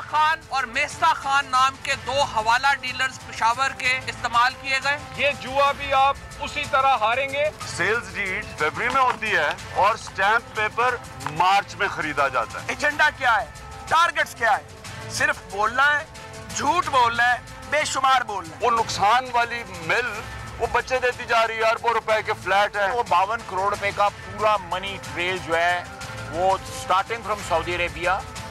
خان اور میستا خان نام کے 2 حوالہ ڈیلرز پشاور کے استعمال کیے گئے. یہ جوا بھی آپ اسی طرح ہاریں گے. سیلز ڈیڈ فیبری میں ہوتی ہے اور سٹیمپ پیپر مارچ میں خریدا جاتا ہے. ایجنڈا کیا ہے, ٹارگٹس کیا ہے؟ صرف بولنا ہے, جھوٹ بولنا ہے, بے شمار بولنا ہے. وہ نقصان والی مل وہ بچے دیتی جا رہی ہے, اربوں روپے کے فلیٹ ہے. وہ 52 کروڑ روپے کا پورا منی ٹریل جو ہے وہ starting from Saudi Arabia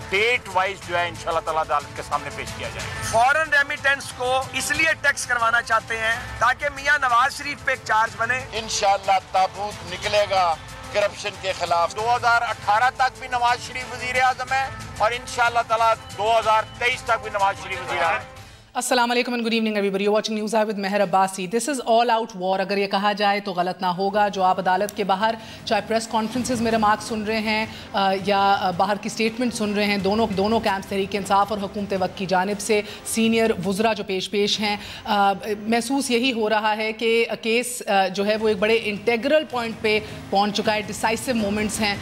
date wise جو ہے انشاءاللہ تعالیٰ عدالت کے سامنے پیش کیا جائے. فورن ریمیٹنس کو اس لیے ٹیکس کروانا چاہتے ہیں تاکہ میاں نواز شریف پہ ایک چارج بنے. انشاءاللہ تابوت نکلے گا کرپشن کے خلاف. 2018 تک بھی نواز شریف وزیر اعظم ہے اور انشاءاللہ تعالیٰ 2023 تک بھی نواز شریف وزیر اعظم ہے. السلام علیکم and good evening everybody watching News I with Mehar Abbasi. This is all out وار اگر یہ کہا جائے تو غلط نہ ہوگا. جو آپ عدالت کے باہر چاہے پریس کانفرنسز میں ریمارکس سن رہے ہیں یا باہر کی اسٹیٹمنٹ سن رہے ہیں, دونوں کیمپس تحریک انصاف اور حکومت وقت کی جانب سے سینئر وزراء جو پیش ہیں, محسوس یہی ہو رہا ہے کہ کیس جو ہے وہ ایک بڑے انٹیگرل پوائنٹ پہ پہنچ چکا ہے. ڈیسائسو مومنٹس ہیں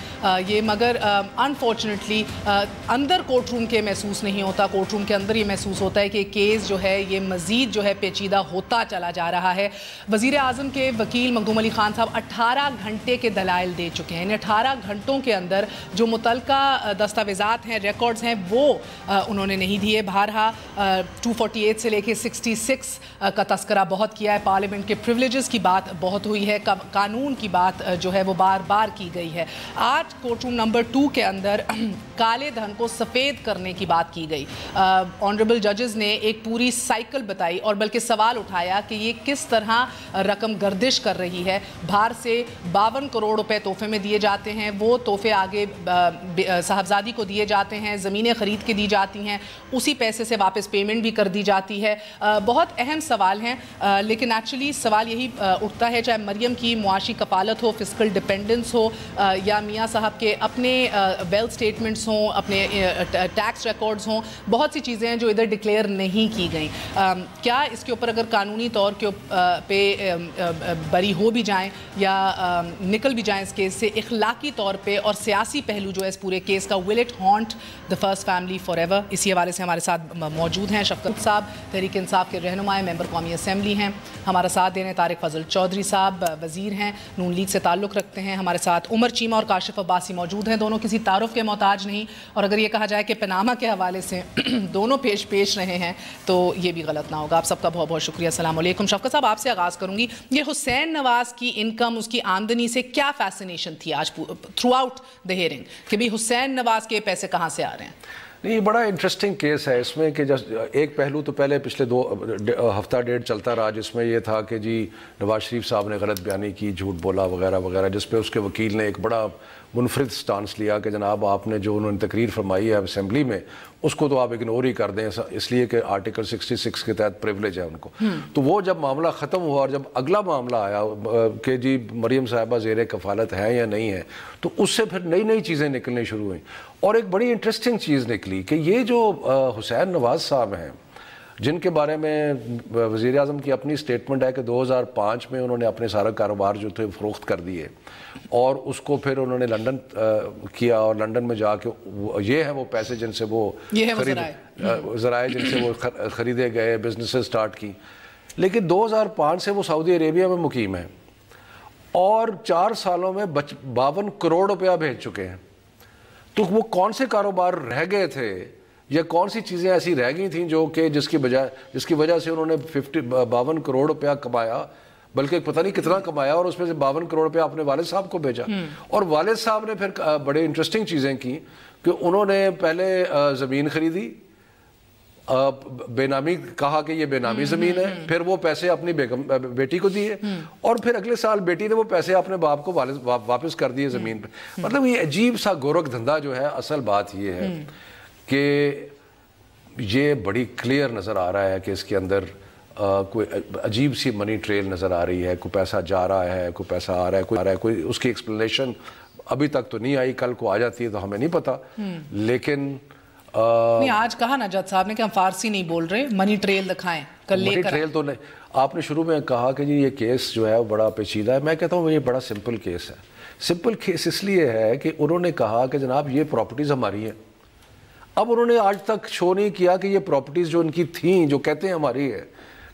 یہ, مگر انفارچونیٹلی اندر کورٹ روم کے محسوس نہیں ہوتا. کورٹ روم کے اندر یہ محسوس ہوتا ہے کہ کیس جو ہے یہ مزید جو ہے پیچیدہ ہوتا چلا جا رہا ہے. وزیر اعظم کے وکیل مخدوم علی خان صاحب 18 گھنٹے کے دلائل دے چکے ہیں. 18 گھنٹوں کے اندر جو متعلقہ دستاویزات ہیں, ریکارڈز ہیں, وہ انہوں نے نہیں دیے. بہرحال 248 سے لے کے 66 کا تذکرہ بہت کیا ہے. پارلیمنٹ کے پریولیجز کی بات بہت ہوئی ہے. قانون کی بات جو ہے وہ بار بار کی گئی ہے. آج کورٹ روم نمبر 2 کے اندر کالے دھن کو سفید کرنے کی بات کی گئی. آنریبل ججز نے ایک پوری سائیکل بتائی اور بلکہ سوال اٹھایا کہ یہ کس طرح رقم گردش کر رہی ہے. باہر سے 52 کروڑ روپے تحفے میں دیے جاتے ہیں, وہ تحفے آگے صاحبزادی کو دیے جاتے ہیں, زمینیں خرید کے دی جاتی ہیں, اسی پیسے سے واپس پیمنٹ بھی کر دی جاتی ہے. بہت اہم سوال ہیں, لیکن ایکچولی سوال یہی اٹھتا ہے, چاہے مریم کی معاشی کفالت ہو, فسکل ڈیپینڈنس ہو, یا میاں صاحب کے اپنے ویلتھ اسٹیٹمنٹس ہوں, اپنے ٹیکس ریکارڈز ہوں, بہت سی چیزیں ہیں جو ادھر ڈکلیئر نہیں کی گئیں. کیا اس کے اوپر اگر قانونی طور پہ بری ہو بھی جائیں یا نکل بھی جائیں اس کیس سے, اخلاقی طور پہ اور سیاسی پہلو جو ہے اس پورے کیس کا, will it haunt the first family for ever? اسی حوالے سے ہمارے ساتھ موجود ہیں شفقت صاحب, تحریک انصاف کے رہنما, ممبر قومی اسمبلی ہیں. ہمارا ساتھ دینے طارق فضل چودھری صاحب, وزیر ہیں, نون لیگ سے تعلق رکھتے ہیں. ہمارے ساتھ عمر چیمہ اور کاشف عباسی موجود ہیں, دونوں کسی تعارف کے محتاج نہیں. اور اگر یہ کہا جائے کہ پاناما کے حوالے سے دونوں پیش رہے ہیں تو یہ بھی غلط نہ ہوگا. آپ سب کا بہت بہت شکریہ. السلام علیکم. شفقت صاحب آپ سے آغاز کروں گی. یہ حسین نواز کی انکم, اس کی آمدنی سے کیا فیسنیشن تھی آج تھرو آؤٹ دا ہیئرنگ کہ بھی حسین نواز کے پیسے کہاں سے آ رہے ہیں؟ نہیں, بڑا انٹرسٹنگ کیس ہے اس میں کہ ایک پہلو تو پہلے پچھلے 2 ہفتہ ڈیڑھ چلتا رہا, جس میں یہ تھا کہ جی نواز شریف صاحب نے غلط بیانی کی, جھوٹ بولا وغیرہ وغیرہ, جس پہ اس کے وکیل نے ایک بڑا منفرد سٹانس لیا کہ جناب آپ نے جو انہوں نے تقریر فرمائی ہے اسمبلی میں اس کو تو آپ اگنور ہی کر دیں, اس لیے کہ آرٹیکل 66 کے تحت پریولیج ہے ان کو. تو وہ جب معاملہ ختم ہوا اور جب اگلا معاملہ آیا کہ جی مریم صاحبہ زیر کفالت ہیں یا نہیں ہیں, تو اس سے پھر نئی چیزیں نکلنے شروع ہوئیں. اور ایک بڑی انٹرسٹنگ چیز نکلی کہ یہ جو حسین نواز صاحب ہیں, جن کے بارے میں وزیر اعظم کی اپنی سٹیٹمنٹ ہے کہ 2005 میں انہوں نے اپنے سارا کاروبار جو تھے فروخت کر دیے اور اس کو پھر انہوں نے لنڈن کیا, اور لنڈن میں جا کے یہ ہیں وہ پیسے جن سے وہ ذرائع جن سے وہ خریدے گئے, بزنسز سٹارٹ کی. لیکن 2005 سے وہ سعودی عربیہ میں مقیم ہیں اور 4 سالوں میں 52 کروڑ روپیہ بھیج چکے ہیں. تو وہ کون سے کاروبار رہ گئے تھے یا کون سی چیزیں ایسی رہ گئی تھیں جو کہ جس کی وجہ سے انہوں نے 52 کروڑ روپیہ کمایا, بلکہ پتہ نہیں کتنا کمایا, اور اس میں سے 52 کروڑ روپیہ اپنے والد صاحب کو بھیجا. اور والد صاحب نے پھر بڑے انٹرسٹنگ چیزیں کی کہ انہوں نے پہلے زمین خریدی, بے نامی کہا کہ یہ بے نامی زمین ہے, پھر وہ پیسے اپنی بیٹی کو دیے, اور پھر اگلے سال بیٹی نے وہ پیسے اپنے باپ کو واپس کر دیے زمین پہ. مطلب یہ عجیب سا گورکھ دھندا جو ہے. اصل بات یہ ہے کہ یہ بڑی کلیئر نظر آ رہا ہے کہ اس کے اندر کوئی عجیب سی منی ٹریل نظر آ رہی ہے, کوئی پیسہ جا رہا ہے, کوئی پیسہ آ رہا ہے, کوئی اس کی ایکسپلینیشن ابھی تک تو نہیں آئی, کل کو آ جاتی ہے تو ہمیں نہیں پتا. لیکن نہیں, آج کہا نا جج صاحب نے کہ ہم فارسی نہیں بول رہے, منی ٹریل دکھائیں. منی ٹریل تو نہیں, آپ نے شروع میں کہا کہ جی یہ کیس جو ہے وہ بڑا پیچیدہ ہے. میں کہتا ہوں یہ بڑا سمپل کیس ہے. سمپل کیس اس لیے ہے کہ انہوں نے کہا کہ جناب یہ پراپرٹیز ہماری ہیں, اب انہوں نے آج تک شو نہیں کیا کہ یہ پراپرٹیز جو ان کی تھیں جو کہتے ہیں ہماری ہے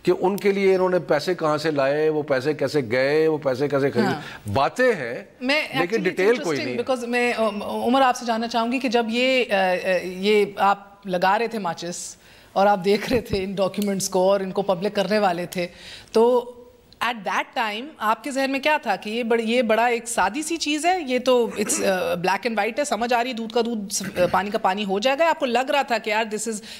کہ ان کے لیے انہوں نے پیسے کہاں سے لائے, وہ پیسے کیسے گئے, وہ پیسے کیسے خریدے, باتیں ہیں لیکن ڈیٹیل کوئی نہیں. بیکاز میں عمر آپ سے جاننا چاہوں گی کہ جب یہ آپ لگا رہے تھے ماچس اور آپ دیکھ رہے تھے ان ڈاکیومنٹس کو اور ان کو پبلک کرنے والے تھے, تو ایٹ دیٹ ٹائم آپ کے ذہن میں کیا تھا کہ یہ بڑا ایک سادی سی چیز ہے, یہ تو اٹس بلیک اینڈ وائٹ ہے, سمجھ آ رہی ہے دودھ کا دودھ پانی کا پانی ہو جائے گا, آپ کو لگ رہا تھا کہ یار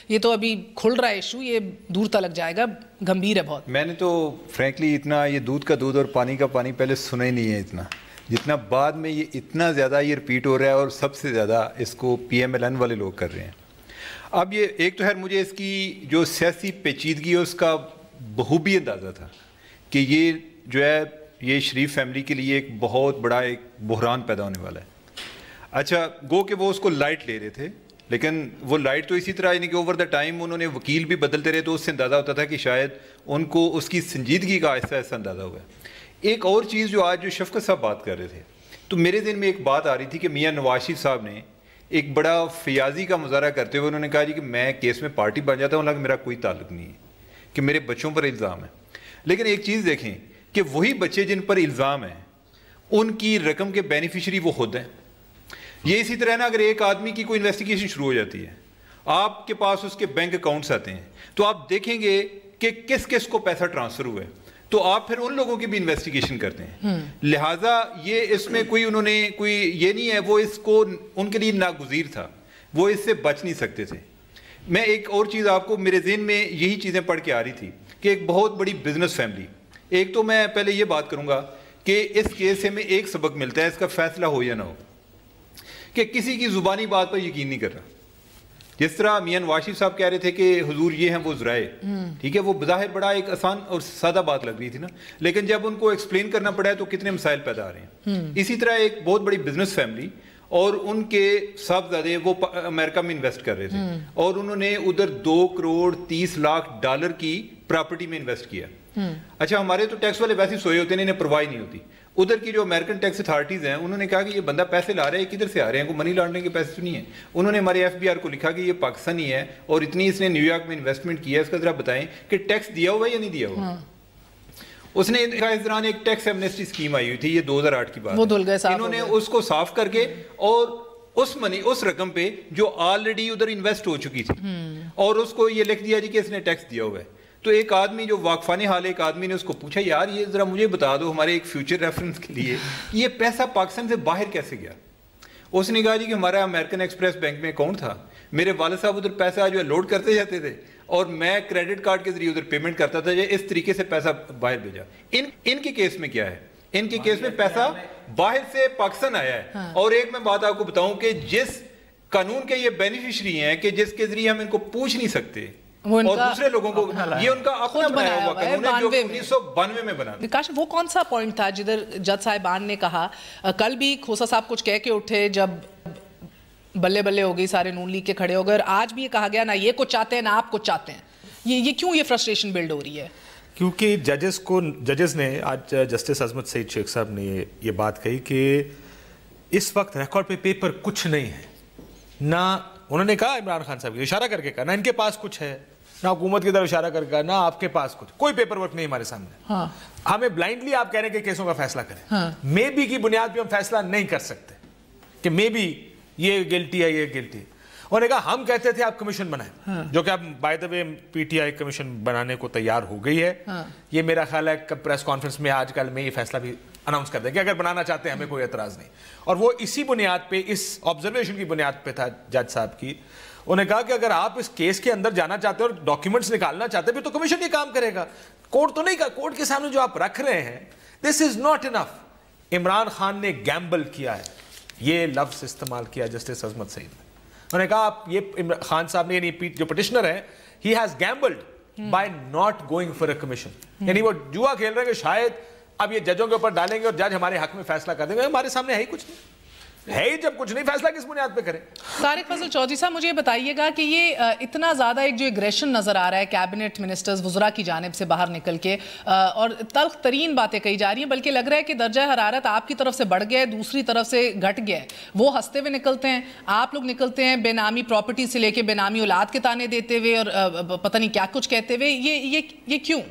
یہ تو ابھی کھل رہا ہے ایشو, یہ دور تلک جائے گا, گمبھیر ہے بہت؟ میں نے تو فرینکلی اتنا یہ دودھ کا دودھ اور پانی کا پانی پہلے سنا ہی نہیں ہے اتنا, جتنا بعد میں یہ اتنا زیادہ یہ رپیٹ ہو رہا ہے, اور سب سے زیادہ اس کو PMLN والے لوگ کر رہے ہیں. اب یہ ایک تو خیر مجھے اس کی جو سیاسی پیچیدگی ہے اس کا بخوبی اندازہ تھا کہ یہ جو ہے یہ شریف فیملی کے لیے ایک بہت بڑا ایک بحران پیدا ہونے والا ہے. اچھا گو کہ وہ اس کو لائٹ لے رہے تھے, لیکن وہ لائٹ تو اسی طرح یعنی کہ اوور دا ٹائم انہوں نے وکیل بھی بدلتے رہے, تو اس سے اندازہ ہوتا تھا کہ شاید ان کو اس کی سنجیدگی کا آہستہ آہستہ اندازہ ہوا ہے. ایک اور چیز جو آج جو شفقت صاحب بات کر رہے تھے, تو میرے ذہن میں ایک بات آ رہی تھی کہ میاں نواز شریف صاحب نے ایک بڑا فیاضی کا مظاہرہ کرتے ہوئے انہوں نے کہا جی کہ میں کیس میں پارٹی بن جاتا ہوں, حالانکہ میرا کوئی تعلق نہیں ہے, کہ میرے بچوں پر الزام ہے. لیکن ایک چیز دیکھیں کہ وہی بچے جن پر الزام ہے ان کی رقم کے بینیفیشری وہ خود ہیں. یہ اسی طرح نا اگر ایک آدمی کی کوئی انویسٹیگیشن شروع ہو جاتی ہے, آپ کے پاس اس کے بینک اکاؤنٹس آتے ہیں, تو آپ دیکھیں گے کہ کس کس کو پیسہ ٹرانسفر ہوا ہے, تو آپ پھر ان لوگوں کی بھی انویسٹیگیشن کرتے ہیں. لہٰذا یہ اس میں کوئی انہوں نے کوئی یہ نہیں ہے, وہ اس کو ان کے لیے ناگزیر تھا, وہ اس سے بچ نہیں سکتے تھے. میں ایک اور چیز آپ کو میرے ذہن میں یہی چیزیں پڑھ کے آ رہی تھی کہ ایک بہت بڑی بزنس فیملی, ایک تو میں پہلے یہ بات کروں گا کہ اس کیس سے ہمیں ایک سبق ملتا ہے, اس کا فیصلہ ہو یا نہ ہو, کہ کسی کی زبانی بات پر یقین نہیں کر رہا. جس طرح میاں نواز شریف صاحب کہہ رہے تھے کہ حضور یہ ہیں وہ ذرائع, ٹھیک ہے, وہ بظاہر بڑا ایک آسان اور سادہ بات لگ رہی تھی نا, لیکن جب ان کو ایکسپلین کرنا پڑا ہے تو کتنے مسائل پیدا آ رہے ہیں. اسی طرح ایک بہت بڑی بزنس فیملی اور ان کے صاحبزادے وہ امریکہ میں انویسٹ کر رہے تھے, اور انہوں نے ادھر $2.30 کی پراپرٹی میں انویسٹ کیا. اچھا ہمارے تو ٹیکس والے ویسے سوئے ہوتے ہیں, انہیں پرواہ نہیں ہوتی. ادھر کی جو امریکن ٹیکس اتھارٹیز ہیں انہوں نے کہا کہ یہ بندہ پیسے لا رہا ہے, کدھر سے آ رہے ہیں, کوئی منی لانڈرنگ کے پیسے تو نہیں ہیں. انہوں نے ہمارے FBR کو لکھا کہ یہ پاکستانی ہے اور اتنی اس نے نیو یارک میں انویسٹمنٹ کیا ہے, اس کا ذرا بتائیں کہ ٹیکس دیا ہوا ہے یا نہیں دیا ہوا. اس نے اس دوران ایک ٹیکس ایمنیسٹی اسکیم آئی ہوئی تھی, یہ 2008 کی بات, انہوں نے اس کو صاف کر کے اور اس رقم پہ جو آلریڈی ادھر انویسٹ ہو چکی تھی, اور اس کو یہ لکھ دیا جی کہ اس نے ٹیکس دیا ہوا ہے. تو ایک آدمی جو واقفان حال ایک آدمی نے اس کو پوچھا, یار یہ ذرا مجھے بتا دو ہمارے ایک فیوچر ریفرنس کے لیے, یہ پیسہ پاکستان سے باہر کیسے گیا. اس نے کہا جی کہ ہمارا امریکن ایکسپریس بینک میں اکاؤنٹ تھا, میرے والد صاحب ادھر پیسہ جو ہے لوڈ کرتے جاتے تھے, اور میں کریڈٹ کارڈ کے ذریعے ادھر پیمنٹ کرتا تھا, اس طریقے سے پیسہ باہر بھیجا. ان کے کیس میں کیا ہے, ان کے کیس میں پیسہ باہر سے پاکستان آیا ہے. اور ایک میں بات آپ کو بتاؤں کہ جس قانون کے یہ بینیفیشری ہیں کہ جس کے ذریعے ہم ان کو پوچھ نہیں سکتے, اور دوسرے لوگوں کو, یہ ان کا اپنا بنایا ہوا قانون ہے جو 1992 میں بنا. وکاش وہ کون سا پوائنٹ تھا جدھر جج صاحبان نے کہا, کل بھی کھوسا صاحب کچھ کہہ کے اٹھے جب بلے بلے ہو گئی, سارے نون لیگ کے کھڑے ہو گئے, اور آج بھی یہ کہا گیا نہ یہ کچھ چاہتے ہیں نہ آپ کچھ چاہتے ہیں. یہ کیوں یہ فرسٹریشن بلڈ ہو رہی ہے؟ کیونکہ ججز نے آج جسٹس عظمت سعید شیخ صاحب نے یہ بات کہی کہ اس وقت ریکارڈ پہ پیپر کچھ نہیں ہے, نہ انہوں نے کہا عمران خان صاحب اشارہ کر کے کہا نہ ان کے پاس کچھ ہے, نہ حکومت کی طرف اشارہ کر کے کہا نہ آپ کے پاس کچھ, کوئی پیپر ورک نہیں ہمارے سامنے. ہمیں بلائنڈلی آپ کہہ رہے ہیں کہ کیسوں کا فیصلہ کریں, مے بی کی بنیاد پہ ہم فیصلہ نہیں کر سکتے کہ مے بی یہ گلٹی ہے, یہ گلٹی ہے. انہوں نے کہا ہم کہتے تھے آپ کمیشن بنائیں, جو کہ اب by the way PTI commission بنانے کو تیار ہو گئی ہے. یہ میرا خیال ہے کہ پریس کانفرنس میں آج کل میں یہ فیصلہ بھی اناؤنس کر دیں کہ اگر بنانا چاہتے ہیں ہمیں کوئی اعتراض نہیں. اور وہ اسی بنیاد پہ, اس آبزرویشن کی بنیاد پہ تھا جج صاحب کی. انہوں نے کہا کہ اگر آپ اس کیس کے اندر جانا چاہتے ہیں اور ڈاکیومنٹس نکالنا چاہتے ہیں تو کمیشن یہ کام کرے گا, کورٹ تو نہیں. کہا کورٹ کے سامنے جو آپ رکھ رہے ہیں this is not enough. Imran Khan نے گیمبل کیا ہے, یہ لفظ استعمال کیا جسٹس عظمت سعید نے. انہوں نے کہا آپ یہ خان صاحب نے یعنی جو پٹیشنر ہے he has gambled by not going for a commission, یعنی وہ جوا کھیل رہے ہیں کہ شاید اب یہ ججوں کے اوپر ڈالیں گے اور جج ہمارے حق میں فیصلہ کر دیں گے. ہمارے سامنے ہے ہی کچھ نہیں. ہے ہی جب کچھ نہیں، فیصلہ کس بنیاد پہ کریں؟ طارق فضل چودھری صاحب مجھے یہ بتائیے گا کہ یہ اتنا زیادہ ایک جو ایگریشن نظر آ رہا ہے کیبنٹ منسٹرز وزراء کی جانب سے باہر نکل کے اور تلخ ترین باتیں کہی جا رہی ہیں، بلکہ لگ رہا ہے کہ درجہ حرارت آپ کی طرف سے بڑھ گیا ہے، دوسری طرف سے گھٹ گیا ہے. وہ ہنستے ہوئے نکلتے ہیں، آپ لوگ نکلتے ہیں بے نامی پراپرٹی سے لے کے بے نامی اولاد کے تانے دیتے ہوئے اور پتہ نہیں کیا کچھ کہتے ہوئے. یہ کیوں؟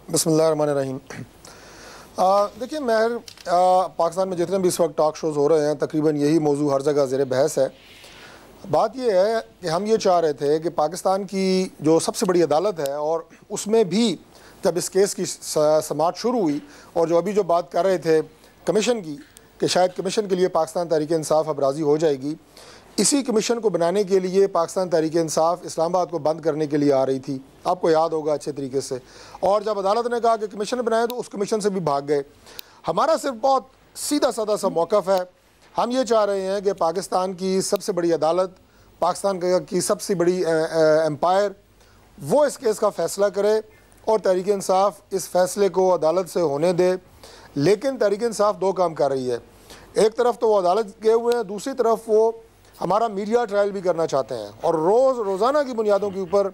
بسم اللہ الرحمن الرحیم. دیکھیں مہر، پاکستان میں جتنے بھی اس وقت ٹاک شوز ہو رہے ہیں تقریباً یہی موضوع ہر جگہ زیر بحث ہے. بات یہ ہے کہ ہم یہ چاہ رہے تھے کہ پاکستان کی جو سب سے بڑی عدالت ہے، اور اس میں بھی جب اس کیس کی سماعت شروع ہوئی اور جو ابھی جو بات کر رہے تھے کمیشن کی کہ شاید کمیشن کے لیے پاکستان تحریک انصاف اب راضی ہو جائے گی، اسی کمیشن کو بنانے کے لیے پاکستان تحریک انصاف اسلام آباد کو بند کرنے کے لیے آ رہی تھی، آپ کو یاد ہوگا اچھے طریقے سے. اور جب عدالت نے کہا کہ کمیشن بنائے تو اس کمیشن سے بھی بھاگ گئے. ہمارا صرف بہت سیدھا سادہ سا موقف ہے. ہم یہ چاہ رہے ہیں کہ پاکستان کی سب سے بڑی عدالت، پاکستان کی سب سے بڑی امپائر، وہ اس کیس کا فیصلہ کرے اور تحریک انصاف اس فیصلے کو عدالت سے ہونے دے. لیکن تحریک انصاف دو کام کر رہی ہے. ایک طرف تو وہ عدالت گئے ہوئے ہیں، دوسری طرف وہ ہمارا میڈیا ٹرائل بھی کرنا چاہتے ہیں اور روزانہ کی بنیادوں کے اوپر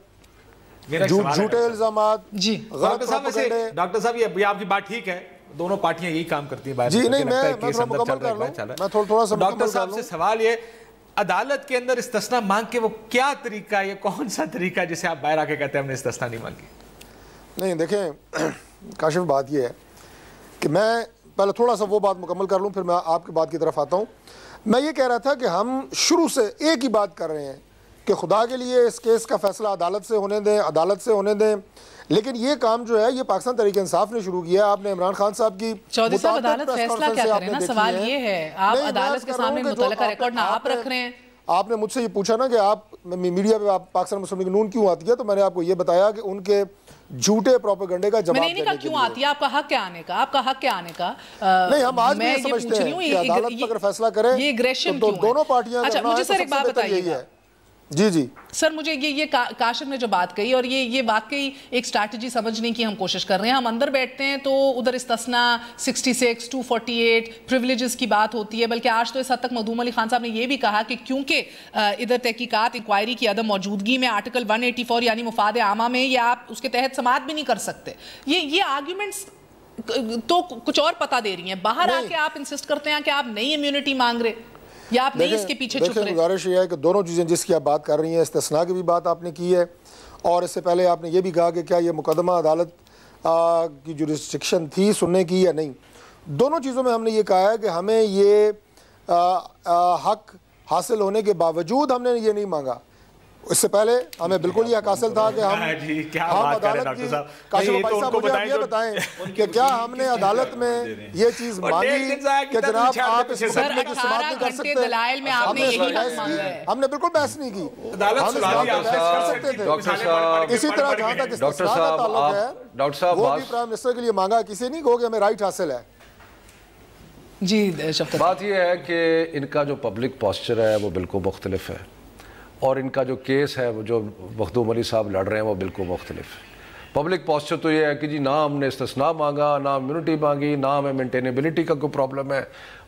جھوٹے الزامات. جی ڈاکٹر صاحب یہ آپ کی بات ٹھیک ہے، دونوں پارٹیاں یہی کام کرتی ہیں. جی نہیں، میں تھوڑا مکمل کر لوں، میں تھوڑا سا ڈاکٹر صاحب سے سوال یہ، عدالت کے اندر استثناء مانگ کے وہ کیا طریقہ ہے، یہ کون سا طریقہ جسے آپ باہر آ کے کہتے ہیں ہم نے استثناء نہیں مانگی؟ نہیں دیکھیں کاشف، بات یہ ہے کہ میں پہلے تھوڑا سا وہ بات مکمل کر لوں، پھر میں آپ کی بات کی طرف آتا ہوں. میں یہ کہہ رہا تھا کہ ہم شروع سے ایک ہی بات کر رہے ہیں کہ خدا کے لیے اس کیس کا فیصلہ عدالت سے ہونے دیں. لیکن یہ کام جو ہے یہ پاکستان تحریک انصاف نے شروع کیا ہے. آپ نے عمران خان صاحب کی چودھری صاحب عدالت فیصلہ کیا کرے نا، سوال یہ ہے آپ عدالت کے سامنے متعلقہ ریکارڈ نہ آپ رکھ رہے ہیں. آپ نے مجھ سے یہ پوچھا نا کہ آپ میڈیا پہ پاکستان مسلم لیگ نون کیوں آتی ہے، تو میں نے آپ کو یہ بتایا کہ ان کے جھوٹے پروپیگنڈے کا جواب میں نہیں کہا کیوں آتی ہے، آپ کا حق کیا آنے کا، آپ کا حق کیا آنے کا. نہیں ہم آج بھی سمجھتے ہیں کہ عدالت اگر فیصلہ کرے یہ اگریشن تو دونوں پارٹیاں. اچھا مجھے سر ایک بات بتائیے گا. جی سر مجھے یہ کاشف نے جو بات کہی اور یہ واقعی ایک اسٹریٹجی سمجھنے کی ہم کوشش کر رہے ہیں. ہم اندر بیٹھتے ہیں تو ادھر استثناء 66 248 پریولیجز کی بات ہوتی ہے، بلکہ آج تو اس حد تک مخدوم علی خان صاحب نے یہ بھی کہا کہ کیونکہ ادھر تحقیقات انکوائری کی عدم موجودگی میں آرٹیکل 184 یعنی مفاد عامہ میں یا آپ اس کے تحت سماعت بھی نہیں کر سکتے. یہ آرگیومنٹس تو کچھ اور پتہ دے رہی ہیں. باہر آ کے آپ انسسٹ کرتے ہیں کہ آپ نئی امیونٹی مانگ رہے یا آپ نہیں اس کے پیچھے چھپ رہے. گزارش یہ ہے کہ دونوں چیزیں جس کی آپ بات کر رہی ہیں، استثناء کی بھی بات آپ نے کی ہے اور اس سے پہلے آپ نے یہ بھی کہا کہ کیا یہ مقدمہ عدالت کی جورسڈکشن تھی سننے کی یا نہیں. دونوں چیزوں میں ہم نے یہ کہا ہے کہ ہمیں یہ حق حاصل ہونے کے باوجود ہم نے یہ نہیں مانگا. اس سے پہلے ہمیں بالکل یہ حق حاصل تھا کہ ہم عدالت کی کاشف بھائی صاحب مجھے یہ بتائیں کہ کیا ہم نے عدالت میں یہ چیز مانگی کہ جناب آپ اس مقدمے کی سماعت نہیں کر سکتے. ہم نے بالکل بحث نہیں کی، کر سکتے تھے. اسی طرح جہاں تک استثناء کا تعلق ہے وہ بھی پرائم منسٹر کے لیے مانگا، کسی نہیں کہو کہ ہمیں رائٹ حاصل ہے. جی بات یہ ہے کہ ان کا جو پبلک پوسچر ہے وہ بالکل مختلف ہے اور ان کا جو کیس ہے وہ جو مخدوم علی صاحب لڑ رہے ہیں وہ بالکل مختلف ہے. پبلک پوسچر تو یہ ہے کہ جی نہ ہم نے استثناء مانگا، نہ امیونٹی مانگی، نہ ہمیں مینٹینیبلٹی کا کوئی پرابلم ہے.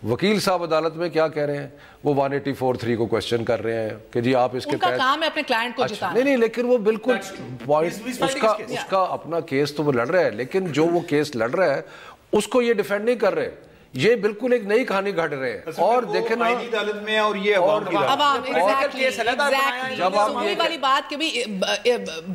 وکیل صاحب عدالت میں کیا کہہ رہے ہیں، وہ 184(3) کو کویسچن کر رہے ہیں کہ جی آپ اس کے تحت کام ہے اپنے کلائنٹ کو جتانا. نہیں لیکن وہ بالکل اس کا اپنا کیس تو وہ لڑ رہا ہے، لیکن جو وہ کیس لڑ رہا ہے اس کو یہ ڈیفینڈ نہیں کر رہے. یہ بالکل ایک نئی کہانی گھڑ رہے ہیں. اور دیکھیں نا عدالت میں اور یہ عوام کی جب آپ یہ والی بات کہ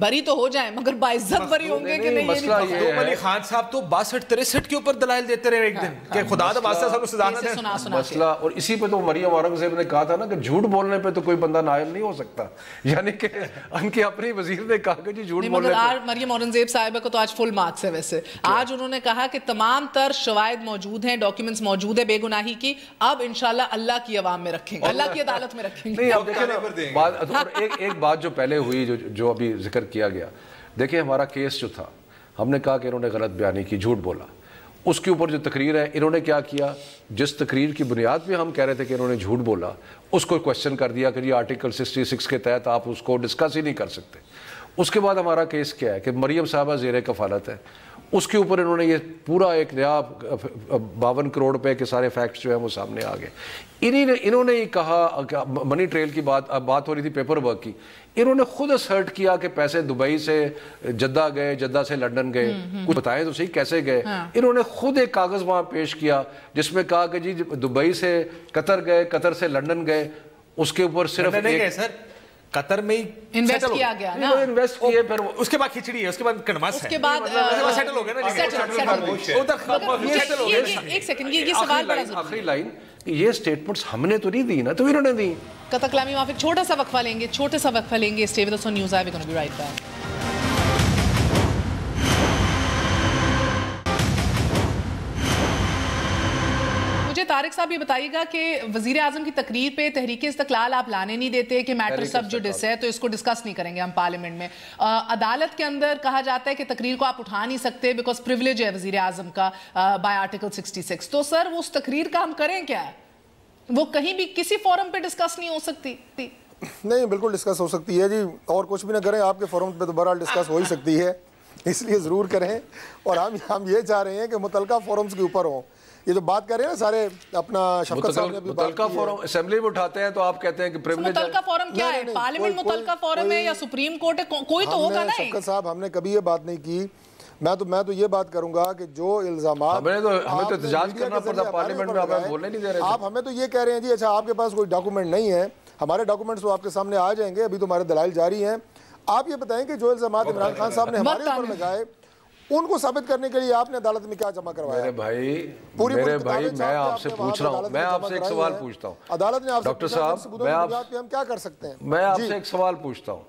بری تو ہو جائیں مگر باعزت بری ہوں گے کہ نہیں. مخدوم علی خان صاحب تو 62-63 کے اوپر دلائل دیتے رہے ایک دن کہ خدا دا واسطہ سب کو سزا نہ دے. مسئلہ اور اسی پہ تو مریم اورنگزیب نے کہا تھا نا کہ جھوٹ بولنے پہ تو کوئی بندہ نائل نہیں ہو سکتا. یعنی کہ ان کے اپنی وزیر نے کہا کہ جی جھوٹ بولنے پہ. مریم اورنگزیب صاحبہ کو تو آج فل مارکس ہے. ویسے آج انہوں نے کہا کہ تمام تر شواہد موجود ہیں، موجود ہے بے گناہی کی، اب انشاءاللہ اللہ کی عوام میں رکھیں گے، اللہ کی عدالت میں رکھیں گے. نہیں اب دیکھیں ایک بات جو پہلے ہوئی جو ابھی ذکر کیا گیا، دیکھیں ہمارا کیس جو تھا ہم نے کہا کہ انہوں نے غلط بیانی کی، جھوٹ بولا. اس کے اوپر جو تقریر ہے انہوں نے کیا کیا، جس تقریر کی بنیاد پہ ہم کہہ رہے تھے کہ انہوں نے جھوٹ بولا اس کو کویسچن کر دیا کہ جی آرٹیکل 66 کے تحت آپ اس کو ڈسکس ہی نہیں کر سکتے. اس کے بعد ہمارا کیس کیا ہے کہ مریم صاحبہ زیر کفالت ہے, اس کے اوپر انہوں نے یہ پورا ایک نیا 52 کروڑ روپے کے سارے فیکٹس جو ہیں وہ سامنے آ گئے. انہوں نے ہی کہا منی ٹریل کی بات ہو رہی تھی, پیپر ورک کی, انہوں نے خود اسرٹ کیا کہ پیسے دبئی سے جدہ گئے, جدہ سے لنڈن گئے. کچھ بتائیں تو صحیح کیسے گئے. انہوں نے خود ایک کاغذ وہاں پیش کیا جس میں کہا کہ جی دبئی سے قطر گئے, قطر سے لنڈن گئے, اس کے اوپر صرف قطر میں انویسٹ کیا گیا نا, انویسٹ کیے, پھر اس کے بعد کھچڑی ہے, اس کے بعد کنماس ہے, اس کے بعد سیٹل ہو گیا نا. ایک سیکنڈ, یہ سوال بڑا ضروری. آخری لائن, یہ سٹیٹمنٹس ہم نے تو نہیں دی نا, تو انہوں نے دی. قطر کلامی موافق چھوٹا سا وقفہ لیں گے, stay with us on News I, we gonna be right back. Tariq sahab یہ بتائیے گا کہ وزیر اعظم کی تقریر پہ تحریک استقلال آپ لانے نہیں دیتے کہ میٹر سب جوڈس ہے تو اس کو ڈسکس نہیں کریں گے ہم پارلیمنٹ میں. عدالت کے اندر کہا جاتا ہے کہ تقریر کو آپ اٹھا نہیں سکتے بیکاز پریولیج ہے وزیر اعظم کا بائی آرٹیکل 66. تو سر وہ اس تقریر کا ہم کریں کیا, وہ کہیں بھی کسی فورم پہ ڈسکس نہیں ہو سکتی؟ نہیں, بالکل ڈسکس ہو سکتی ہے جی, اور کچھ بھی نہ کریں آپ کے فورم پہ تو بہرحال ڈسکس ہو ہی سکتی ہے, اس لیے ضرور کریں. اور ہم یہ چاہ رہے ہیں کہ متعلقہ فورمز کے اوپر ہوں. یہ جو بات کر رہے ہیں نا سارے, اپنا شفقت صاحب نے بھی متعلقہ فورم اسمبلی میں اٹھاتے ہیں تو آپ کہتے ہیں کہ پریولیج. متعلقہ فورم کیا ہے, پارلیمنٹ متعلقہ فورم ہے یا سپریم کورٹ ہے, کوئی تو ہوگا نا. شفقت صاحب ہم نے کبھی یہ بات نہیں کی. میں تو یہ بات کروں گا کہ جو الزامات ہمیں تو احتجاج کرنا پڑتا پارلیمنٹ میں, آپ بولنے نہیں دے رہے. آپ ہمیں تو یہ کہہ رہے ہیں جی اچھا آپ کے پاس کوئی ڈاکومنٹ نہیں ہے, ہمارے ڈاکومنٹس تو آپ کے سامنے آ جائیں گے, ابھی تو ہمارے دلائل جاری ہیں. آپ یہ بتائیں کہ جو الزامات عمران خان صاحب نے ہمارے اوپر لگائے ان کو ثابت کرنے کے لیے آپ نے عدالت میں کیا جمع کروایا؟ میرے بھائی میں آپ سے پوچھ رہا ہوں, میں آپ سے ایک سوال پوچھتا ہوں. عدالت نے آپ سے ڈاکٹر صاحب ہم کیا کر سکتے ہیں؟ میں آپ سے ایک سوال پوچھتا ہوں.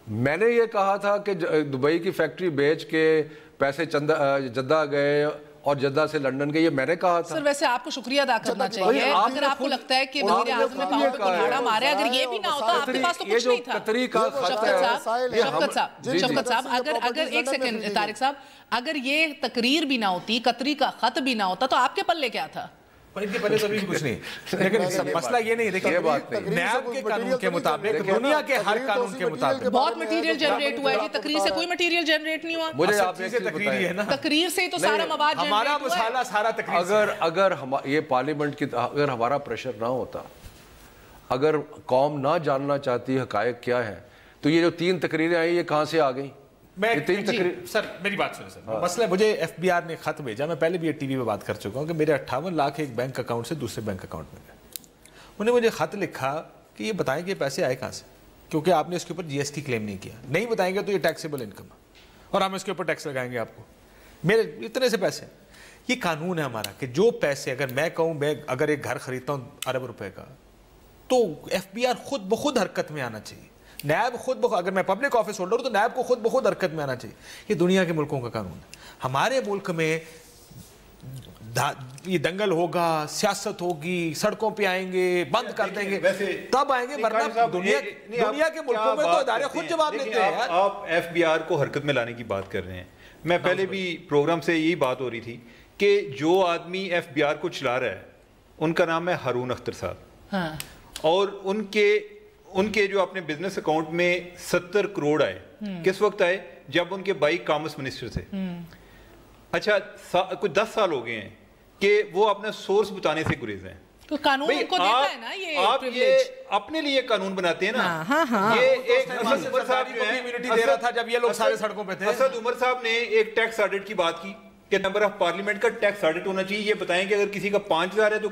میں نے یہ کہا تھا کہ دبئی کی فیکٹری بیچ کے پیسے جدہ گئے اور جدہ سے لنڈن گئے, یہ میں نے کہا تھا. سر ویسے آپ کو شکریہ ادا کرنا چاہیے اگر آپ کو لگتا ہے کہ وزیر اعظم نے پاؤں پہ کلہاڑا مارا ہے, اگر یہ بھی نہ ہوتا آپ کے پاس تو کچھ نہیں تھا. شفقت صاحب اگر ایک سیکنڈ طارق صاحب, اگر یہ تقریر بھی نہ ہوتی, قطری کا خط بھی نہ ہوتا, تو آپ کے پلے کیا تھا؟ ان کے پلے تو بھی کچھ نہیں. لیکن مسئلہ یہ نہیں, دیکھیں نیب کے قانون کے مطابق, دنیا کے ہر قانون کے مطابق بہت مٹیریل جنریٹ ہوا ہے جی, تقریر سے کوئی مٹیریل جنریٹ نہیں ہوا. مجھے آپ سے تقریر سے ہی تو سارا مواد جنریٹ ہوا ہے. ہمارا مسئلہ سارا تقریر سے. اگر یہ پارلیمنٹ کی, اگر ہمارا پریشر نہ ہوتا, اگر قوم نہ جاننا چاہتی حقائق کیا ہے, تو یہ جو 3 تقریریں آئیں یہ کہاں سے آ گئیں؟ سر میری بات سنیں سر, مسئلہ مجھے ایف بی آر نے خط بھیجا, میں پہلے بھی یہ ٹی وی پہ بات کر چکا ہوں کہ میرے 58 لاکھ ایک بینک اکاؤنٹ سے دوسرے بینک اکاؤنٹ میں گئے. انہوں نے مجھے خط لکھا کہ یہ بتائیں کہ یہ پیسے آئے کہاں سے, کیونکہ آپ نے اس کے اوپر جی ایس ٹی کلیم نہیں کیا, نہیں بتائیں گے تو یہ ٹیکسیبل انکم ہے اور ہم اس کے اوپر ٹیکس لگائیں گے آپ کو. میرے اتنے سے پیسے, یہ قانون ہے ہمارا کہ جو پیسے, اگر میں کہوں میں اگر ایک گھر خریدتا ہوں ارب روپے کا, تو ایف بی آر خود بخود حرکت میں آنا چاہیے. نیب خود بخود, اگر میں پبلک آفس ہولڈر ہوں تو نیب کو خود بخود حرکت میں آنا چاہیے. یہ دنیا کے ملکوں کا قانون ہے. ہمارے ملک میں یہ دنگل ہوگا, سیاست ہوگی, سڑکوں پہ آئیں گے, بند کر دیں گے, تب آئیں گے, ورنہ دنیا کے ملکوں میں تو ادارے خود جواب لیتے ہیں. آپ ایف بی آر کو حرکت میں لانے کی بات کر رہے ہیں. میں پہلے بھی پروگرام سے یہی بات ہو رہی تھی کہ جو آدمی ایف بی آر کو چلا رہا ہے ان کا نام ہے ہارون اختر صاحب, اور ان کے جو اپنے بزنس اکاؤنٹ میں 70 کروڑ آئے, کس وقت آئے؟ جب ان کے بھائی کامرس منسٹر تھے. اچھا کوئی 10 سال ہو گئے ہیں کہ وہ اپنا سورس بتانے سے گریز ہیں. تو قانون ان کو دیتا ہے نا یہ آپ یہ اپنے لیے قانون بناتے ہیں نا. یہ ایک اسد عمر صاحب جو ہے, دے رہا تھا جب یہ لوگ سارے سڑکوں پہ تھے. اسد عمر صاحب نے ایک ٹیکس آڈٹ کی بات کی کہ ممبر آف پارلیمنٹ کا ٹیکس آڈٹ ہونا چاہیے. یہ بتائیں کہ اگر کسی کا 5000 ہے تو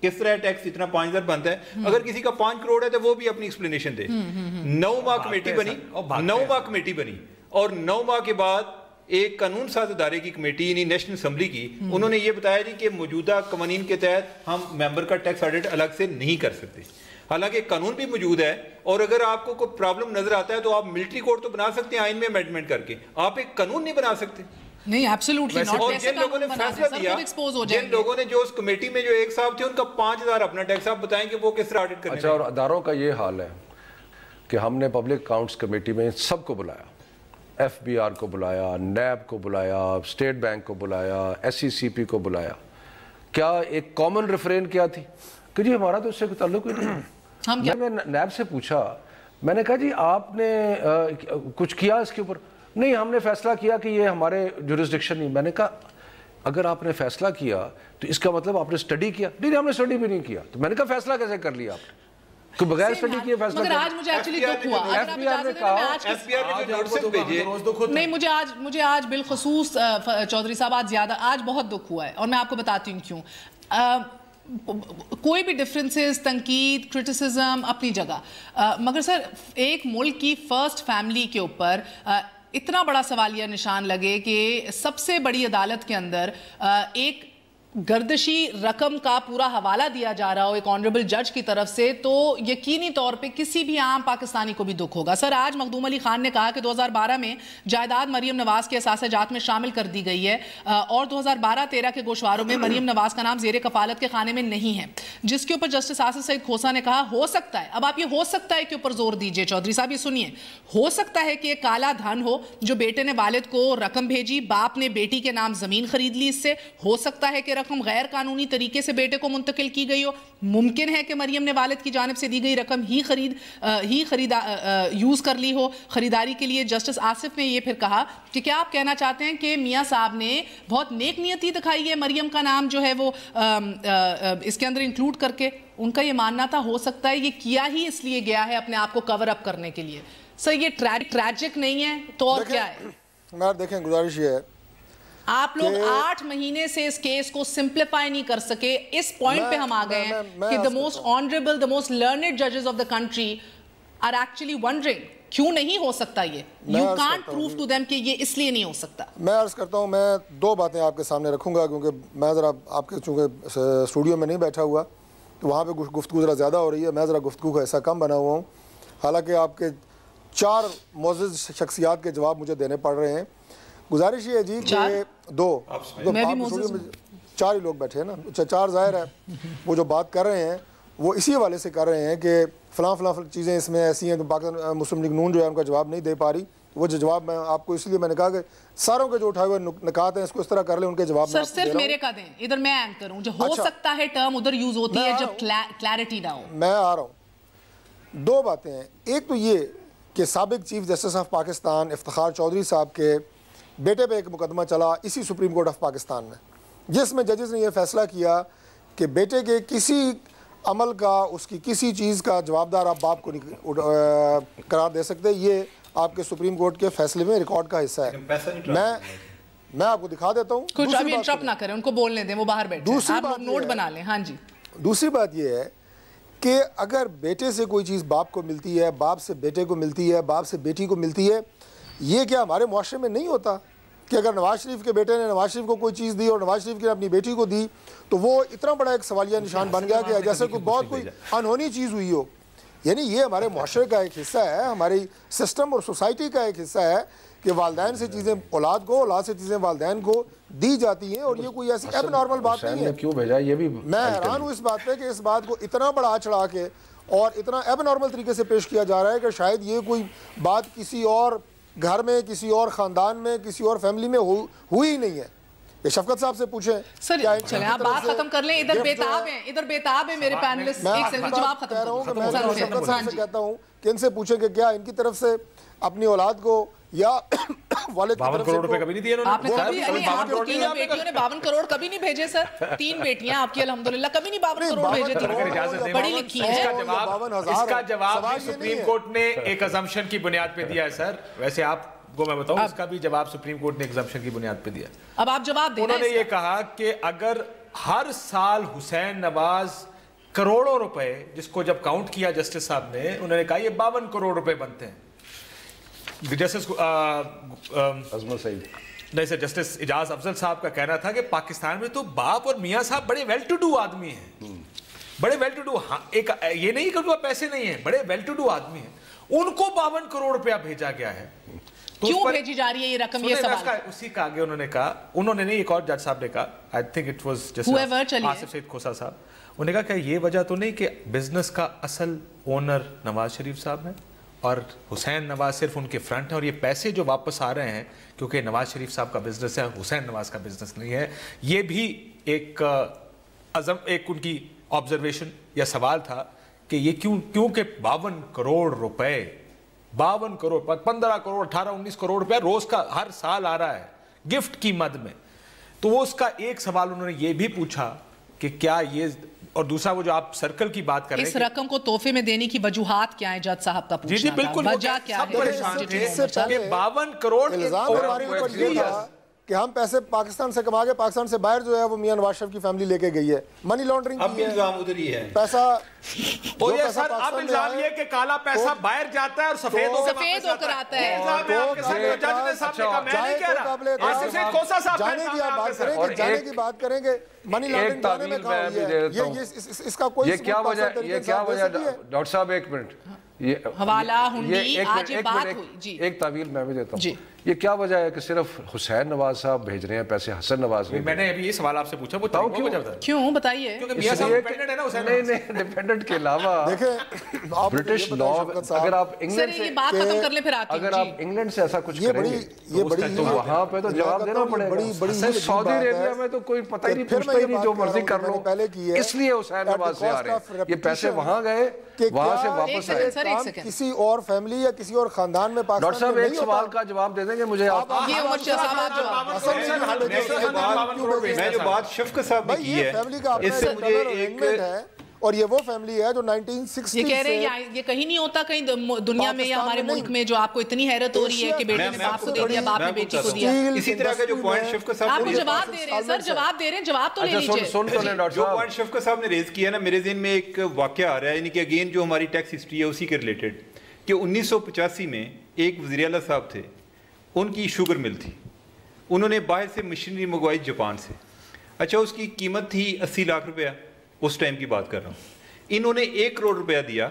کس طرح ٹیکس اتنا 5000 بنتا ہے, اگر کسی کا 5 کروڑ ہے تو وہ بھی اپنی ایکسپلینیشن دے. 9 ماہ کمیٹی بنی, اور 9 ماہ کے بعد ایک قانون ساز ادارے کی کمیٹی یعنی نیشنل اسمبلی کی, انہوں نے یہ بتایا جی کہ موجودہ قوانین کے تحت ہم ممبر کا ٹیکس آڈٹ الگ سے نہیں کر سکتے. حالانکہ قانون بھی موجود ہے, اور اگر آپ کو کوئی پرابلم نظر آتا ہے تو آپ ملٹری کوڈ تو بنا سکتے ہیں آئین میں امینڈمنٹ کر کے, آپ ایک قانون نہیں بنا سکتے. نہیں ایبسلیوٹلی ناٹ. اور جن لوگوں نے فیصلہ دیا, جن لوگوں نے جو اس کمیٹی میں جو ایک صاحب تھے ان کا 5000 اپنا ٹیکس, آپ بتائیں کہ وہ کس طرح آڈٹ کرنے. اچھا, اور اداروں کا یہ حال ہے کہ ہم نے پبلک اکاؤنٹس کمیٹی میں سب کو بلایا, ایف بی آر کو بلایا, نیب کو بلایا, اسٹیٹ بینک کو بلایا, ایس سی سی پی کو بلایا. کیا ایک کامن ریفرین کیا تھی کہ جی ہمارا تو اس سے کوئی تعلق ہی نہیں. میں نے نیب سے پوچھا میں نے کہا جی آپ نے کچھ کیا اس کے اوپر؟ نہیں ہم نے فیصلہ کیا کہ یہ ہمارے جورسڈکشن نہیں. میں نے کہا اگر آپ نے فیصلہ کیا تو اس کا مطلب آپ نے اسٹڈی کیا؟ نہیں ہم نے اسٹڈی بھی نہیں کیا. تو میں نے کہا فیصلہ کیسے کر لیا آپ نے کہ بغیر اسٹڈی کیے فیصلہ؟ مگر آج مجھے ایکچولی دکھ ہوا. ایف بی آر نے کہا نہیں مجھے آج بالخصوص چودھری صاحب آج بہت دکھ ہوا ہے اور میں آپ کو بتاتی ہوں کیوں. کوئی بھی ڈفرینسز، تنقید، کرٹیسزم اپنی جگہ، مگر سر ایک ملک کی فرسٹ فیملی کے اوپر اتنا بڑا سوالیہ نشان لگے کہ سب سے بڑی عدالت کے اندر ایک گردشی رقم کا پورا حوالہ دیا جا رہا ہو ایک آنریبل جج کی طرف سے، تو یقینی طور پہ کسی بھی عام پاکستانی کو بھی دکھ ہوگا. سر آج مخدوم علی خان نے کہا کہ 2012 میں جائیداد مریم نواز کے اثاثہ جات میں شامل کر دی گئی ہے اور 2012-13 کے گوشواروں میں مریم نواز کا نام زیر کفالت کے خانے میں نہیں ہے، جس کے اوپر جسٹس آصف سعید کھوسا نے کہا ہو سکتا ہے. اب آپ یہ ہو سکتا ہے کے اوپر زور دیجئے چودھری صاحب، یہ سنیے. ہو سکتا ہے کہ ایک کالا دھن ہو جو بیٹے نے والد کو رقم بھیجی، باپ نے بیٹی کے نام زمین خرید لی اس سے. ہو سکتا ہے کہ رقم غیر قانونی طریقے سے بیٹے کو منتقل کی گئی ہو. ممکن ہے کہ مریم نے والد کی جانب سے دی گئی رقم یوز کر لی ہو خریداری کے لیے. جسٹس آصف نے یہ پھر کہا کہ کیا آپ کہنا چاہتے ہیں کہ میاں صاحب نے بہت نیک نیتی دکھائی ہے مریم کا نام جو ہے وہ اس کے اندر انکلوڈ کر کے؟ ان کا یہ ماننا تھا ہو سکتا ہے یہ کیا ہی اس لیے گیا ہے اپنے آپ کو کور اپ کرنے کے لیے. سر یہ ٹریجک نہیں ہے تو اور کیا ہے؟ میں دیکھیں گزارش یہ ہے آپ لوگ 8 مہینے سے اس کیس کو سمپلیفائی نہیں کر سکے. اس پوائنٹ پہ ہم آ گئے ہیں کہ the most honorable, the most learned judges of the country are actually wondering کیوں نہیں ہو سکتا یہ. You can't prove to them کہ یہ اس لیے نہیں ہو سکتا. میں عرض کرتا ہوں، میں 2 باتیں آپ کے سامنے رکھوں گا کیونکہ میں ذرا آپ کے چونکہ اسٹوڈیو میں نہیں بیٹھا ہوا تو وہاں پہ گفتگو ذرا زیادہ ہو رہی ہے، میں ذرا گفتگو کا حصہ کم بنا ہوا ہوں. حالانکہ آپ کے 4 معزز شخصیات کے جواب مجھے دینے پڑ رہے ہیں. گزارش یہ ہے جی کہ 2 4 ہی لوگ بیٹھے ہیں نا، 4 ظاہر ہے وہ جو بات کر رہے ہیں وہ اسی حوالے سے کر رہے ہیں کہ فلاں چیزیں اس میں ایسی ہیں کہ پاکستان مسلم لیگ نون جو ہے ان کا جواب نہیں دے پا رہی. وہ جو جواب میں آپ کو اس لیے میں نے کہا کہ ساروں کے جو اٹھائے ہوئے نکات ہیں اس کو اس طرح کر لیں، ان کے جواب سر صرف میرے کا دیں، ادھر میں اینکر ہوں. جو ہو سکتا ہے ٹرم ادھر یوز ہوتی ہے جب کلیرٹی نہ ہو. میں آ رہا ہوں. 2 باتیں ہیں. ایک تو یہ کہ سابق chief justice of Pakistan Iftikhar Chaudhry sahab کے بیٹے پہ ایک مقدمہ چلا اسی سپریم کورٹ آف پاکستان میں، جس میں ججز نے یہ فیصلہ کیا کہ بیٹے کے کسی عمل کا، اس کی کسی چیز کا جوابدار آپ باپ کو نہیں قرار دے سکتے. یہ آپ کے سپریم کورٹ کے فیصلے میں ریکارڈ کا حصہ ہے. میں آپ کو دکھا دیتا ہوں. کچھ ابھی انٹرپٹ نہ کریں، ان کو بولنے دیں، وہ باہر بیٹھے ہیں، آپ نوٹ بنا لیں. ہاں جی. دوسری بات یہ ہے کہ اگر بیٹے سے کوئی چیز باپ کو ملتی ہے، باپ سے بیٹے کو ملتی ہے، باپ سے بیٹی کو ملتی ہے، یہ کیا ہمارے معاشرے میں نہیں ہوتا کہ اگر نواز شریف کے بیٹے نے نواز شریف کو کوئی چیز دی اور نواز شریف نے اپنی بیٹی کو دی تو وہ اتنا بڑا ایک سوالیہ نشان بن گیا کہ جیسے کوئی بہت کوئی انہونی چیز ہوئی ہو. یعنی یہ ہمارے معاشرے کا ایک حصہ ہے، ہماری سسٹم اور سوسائٹی کا ایک حصہ ہے کہ والدین سے چیزیں اولاد کو، اولاد سے چیزیں والدین کو دی جاتی ہیں، اور یہ کوئی ایسی ایب نارمل بات نہیں ہے. کیوں بھیجا یہ بھی میں حیران ہوں اس بات پہ کہ اس بات کو اتنا بڑا چڑھا کے اور اتنا ایب نارمل طریقے سے پیش کیا جا رہا ہے کہ شاید یہ کوئی بات کسی اور گھر میں، کسی اور خاندان میں، کسی اور فیملی میں ہوئی نہیں ہے. یہ شفقت صاحب سے پوچھیں. سر چلیں آپ بات ختم کر لیں. ادھر بیتاب ہیں میرے پینلسٹ. ایک سیکنڈ جواب ختم کر رہا ہوں. میں شفقت صاحب سے کہتا ہوں کہ ان سے پوچھیں کہ کیا ان کی طرف سے اپنی اولاد کو یا والد کی طرف سے 52 کروڑ روپے کبھی نہیں دیے انہوں نے. آپ نے کبھی آپ کو تینوں بیٹیوں نے 52 کروڑ کبھی نہیں بھیجے سر. 3 بیٹیاں آپ کی الحمدللہ کبھی نہیں 52 کروڑ بھیجے تھی. پڑھی لکھی ہے. اس کا جواب سپریم کورٹ نے ایک ازمپشن کی بنیاد پہ دیا ہے سر. ویسے آپ کو میں بتاؤں اس کا بھی جواب سپریم کورٹ نے ایگزمپشن کی بنیاد پہ دیا. اب آپ جواب دیں. انہوں نے یہ کہا کہ اگر ہر سال حسین نواز کروڑوں روپے، جس کو جب کاؤنٹ کیا جسٹس صاحب نے، انہوں نے کہا یہ 52 کروڑ روپے بنتے ہیں. جسٹس عظمت سعید نہیں سر، جسٹس اجاز افضل صاحب کا کہنا تھا کہ پاکستان میں تو باپ اور میاں صاحب بڑے ویل ٹو ڈو آدمی ہیں، بڑے ویل ٹو ڈو. ایک یہ نہیں کہ پیسے نہیں ہیں، بڑے ویل ٹو ڈو آدمی ہیں. ان کو 52 کروڑ روپیہ بھیجا گیا ہے. کیوں بھیجی جا رہی ہے یہ رقم؟ یہ سوال اسی کا آگے انہوں نے کہا، انہوں نے نہیں، ایک اور جج صاحب نے کہا، I think it was justice Asif Saeed Khosa صاحب، انہوں نے کہا کہ یہ وجہ تو نہیں کہ بزنس کا اصل اونر نواز شریف صاحب ہیں اور حسین نواز صرف ان کے فرنٹ ہیں، اور یہ پیسے جو واپس آ رہے ہیں کیونکہ نواز شریف صاحب کا بزنس ہے، حسین نواز کا بزنس نہیں ہے. یہ بھی ایک ان کی آبزرویشن یا سوال تھا کہ یہ کیوں کہ 52 کروڑ روپے 52 کروڑ 15 کروڑ 18-19 کروڑ روپے روز کا ہر سال آ رہا ہے گفٹ کی مد میں. تو وہ اس کا ایک سوال انہوں نے یہ بھی پوچھا کہ کیا یہ، اور دوسرا وہ جو آپ سرکل کی بات کر رہے ہیں اس رقم کو تحفے میں دینے کی وجوہات کیا ہیں، جج صاحب کا پوچھنا جی بالکل وجہ کیا ہے؟ سب پریشان تھے کہ 52 کروڑ الزام ہمارے اوپر یہ تھا کہ ہم پیسے پاکستان سے کما کے پاکستان سے باہر جو ہے وہ میاں نواز شریف کی فیملی لے کے گئی ہے، منی لانڈرنگ اب بھی الزام ادھر ہی ہے. پیسہ سر اب الزام یہ کہ کالا پیسہ باہر جاتا ہے اور سفید ہو کر آتا ہے. جانے کی بات کریں گے منی لانڈرنگ جانے میں کہاں ہوئی ہے، اس کا کوئی کیا وجہ ڈاکٹر صاحب ایک منٹ، حوالہ ہنڈی آج یہ بات ہوئی جی ایک تعویل میں بھی دیتا ہوں. یہ کیا وجہ ہے کہ صرف حسین نواز صاحب بھیج رہے ہیں پیسے، حسن نواز نہیں؟ میں نے ابھی یہ سوال آپ سے پوچھا وہ کیوں بتائیے؟ نہیں ڈیپینڈنٹ کے علاوہ دیکھیں برٹش لا، اگر آپ انگلینڈ سے اگر آپ انگلینڈ سے ایسا کچھ کریں گے تو وہاں پہ تو جواب دینا پڑے گا. سعودی عربیہ میں تو کوئی پتہ ہی نہیں، پوچھتا ہی نہیں، جو مرضی کر لو. اس لیے حسین نواز سے آ رہے ہیں، یہ پیسے وہاں گئے وہاں سے واپس آئے. کسی اور فیملی یا کسی اور خاندان میں ڈاکٹر صاحب ایک سوال کا جواب دے دیں گے مجھے آپ؟ میں جو بات شفقت صاحب نے کی ہے اس سے مجھے ایک، اور یہ وہ فیملی ہے جو 1960 یہ کہہ رہے ہیں یہ کہیں نہیں ہوتا کہیں دنیا میں یا ہمارے ملک میں جو آپ کو اتنی حیرت ہو رہی ہے کہ بیٹے نے باپ کو دے دیا، باپ نے بیٹی کو دیا. اسی طرح کا جو پوائنٹ شفقت صاحب آپ جواب دے رہے ہیں سر، جواب دے رہے ہیں، جواب تو لے لیجیے. جو پوائنٹ شفقت صاحب نے ریز کیا ہے نا، میرے ذہن میں ایک واقعہ آ رہا ہے، یعنی کہ اگین جو ہماری ٹیکس ہسٹری ہے اسی کے ریلیٹڈ، کہ 1985 میں ایک وزیر اعلیٰ صاحب تھے، ان کی شوگر مل تھی، انہوں نے باہر سے مشینری منگوائی جاپان سے. اچھا اس کی قیمت تھی 80 لاکھ روپیہ، اس ٹائم کی بات کر رہا ہوں. انہوں نے 1 کروڑ روپیہ دیا.